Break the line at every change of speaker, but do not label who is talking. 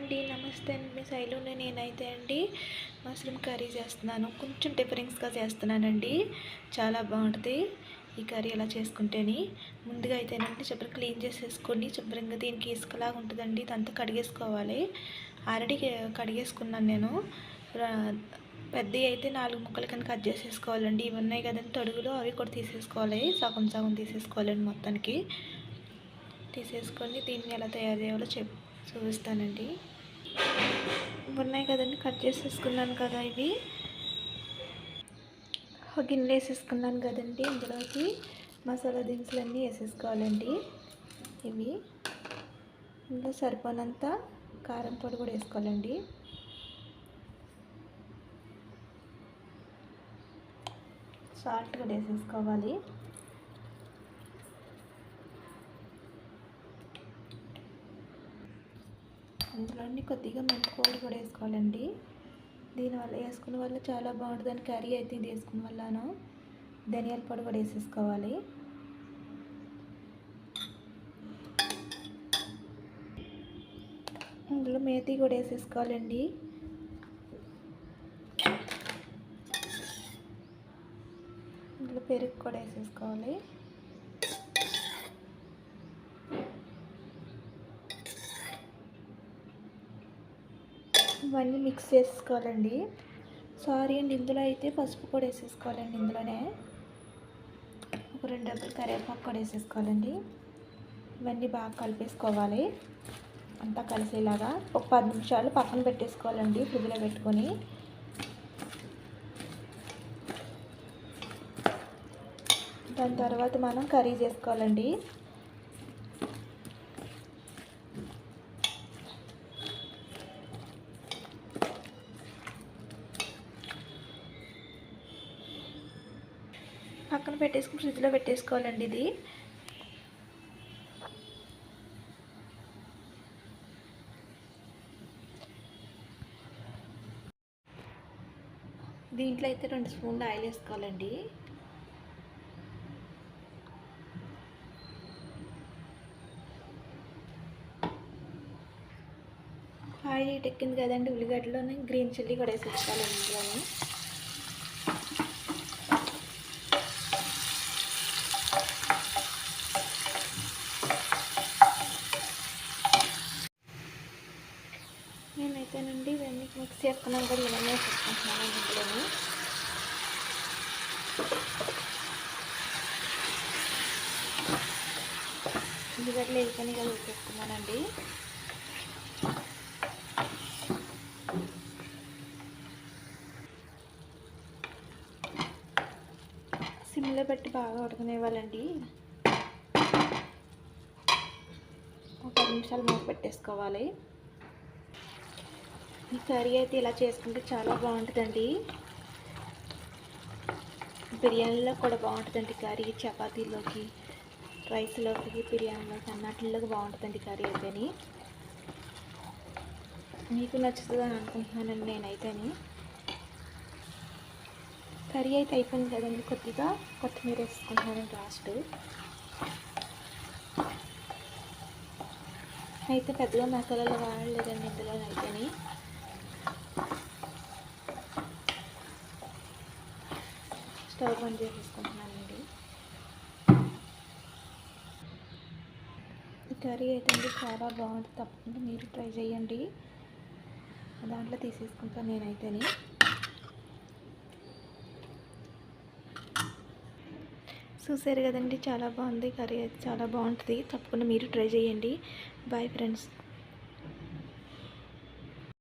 అండి, నమస్తే అండి. మీ శైలుని నేనైతే అండి మష్రూమ్ కర్రీ చేస్తున్నాను. కొంచెం డిఫరెన్స్గా చేస్తున్నానండి. చాలా బాగుంటుంది ఈ కర్రీ ఎలా చేసుకుంటేని. ముందుగా అయితేనండి శుభ్రం క్లీన్ చేసేసుకొని శుభ్రంగా దీనికి ఇసుకలాగా ఉంటుందండి, ఇదంతా కడిగేసుకోవాలి. ఆల్రెడీ కడిగేసుకున్నాను నేను. పెద్దవి అయితే 4 ముక్కల కింద కట్ చేసేసుకోవాలండి. ఇవి ఉన్నాయి కదండి తొడుగులు, అవి కూడా తీసేసుకోవాలి. సగం సగం తీసేసుకోవాలండి. మొత్తానికి తీసేసుకొని దీన్ని ఎలా తయారు చేయాలో చూపిస్తానండి. ఉన్నాయి కదండి, కట్ చేసేసుకున్నాను కదా. ఇవి ఒక గిన్నె వేసేసుకున్నాను కదండి. ఇందులోకి మసాలా దినుసులన్నీ వేసేసుకోవాలండి. ఇవి ఇందులో సరిపోనంత కారం పొడి కూడా వేసుకోవాలండి. సాల్ట్ కూడా వేసేసుకోవాలి. అందులోని కొద్దిగా మెంతి పొడి కూడా వేసుకోవాలండి. దీనివల్ల వేసుకున్న వల్ల చాలా బాగుంటుందని కర్రీ అయితే ఇది వేసుకున్న వల్లను. ధనియాల పొడి కూడా వేసేసుకోవాలి. ఇందులో మేతి కూడా వేసేసుకోవాలండి. ఇందులో పెరుగు కూడా వేసేసుకోవాలి. ఇవన్నీ మిక్స్ చేసుకోవాలండి. సారీ అండి, ఇందులో అయితే పసుపు కూడా వేసేసుకోవాలండి. ఇందులోనే ఒక 2 డబ్బులు కరివేపాకు కూడా వేసేసుకోవాలండి. ఇవన్నీ బాగా కలిపేసుకోవాలి. అంతా కలిసేలాగా ఒక 10 నిమిషాలు పక్కన పెట్టేసుకోవాలండి, ఫ్రిడ్జ్లో పెట్టుకొని. దాని తర్వాత మనం కర్రీ చేసుకోవాలండి. పక్కన పెట్టేసుకుని ఫ్రిడ్జ్లో పెట్టేసుకోవాలండి. ఇది దీంట్లో అయితే 2 స్పూన్లు ఆయిల్ వేసుకోవాలండి. ఆయిల్ ఎక్కింది కదండి, ఉల్లిగడ్డలోని గ్రీన్ చిల్లీ కూడా వేసేసుకోవాలండి. ఇందులోని నేనైతేనండి ఇవన్నీ మిక్స్ చేసుకున్నాను కూడా ఇవన్నీ వేసేసుకుంటున్నాను. ఇందులోని ఉల్లిగడ్డలు వేసుకొని కదా వేసేసుకున్నానండి. సిమ్లో పెట్టి బాగా ఉడకనివ్వాలండి. ఒక 10 నిమిషాలు మూత పెట్టేసుకోవాలి. ఈ కర్రీ అయితే ఇలా చేసుకుంటే చాలా బాగుంటుందండి. బిర్యానీలో కూడా బాగుంటుందండి కర్రీ. చపాతీలోకి, రైస్లోకి, బిర్యానీలోకి అన్నిటిలోకి బాగుంటుందండి కర్రీ అయితేని. మీకు నచ్చుతుందని అనుకుంటున్నానండి నేనైతేని. కర్రీ అయితే అయిపోయింది కదండి. కొద్దిగా కొత్తిమీర వేసుకుంటున్నాను లాస్ట్. అయితే పెద్దగా మసాలాలు వాడలేదండి ఇందులోనైతేని. స్టవ్ బంద్ చేసేసుకుంటున్నానండి. ఈ కర్రీ అయితే చాలా బాగుంటుంది. తప్పకుండా మీరు ట్రై చేయండి. దాంట్లో తీసేసుకుంటాను నేనైతేని. చూసారు కదండి, చాలా బాగుంది కర్రీ అయితే. చాలా బాగుంటుంది. తప్పకుండా మీరు ట్రై చేయండి. Boy friends.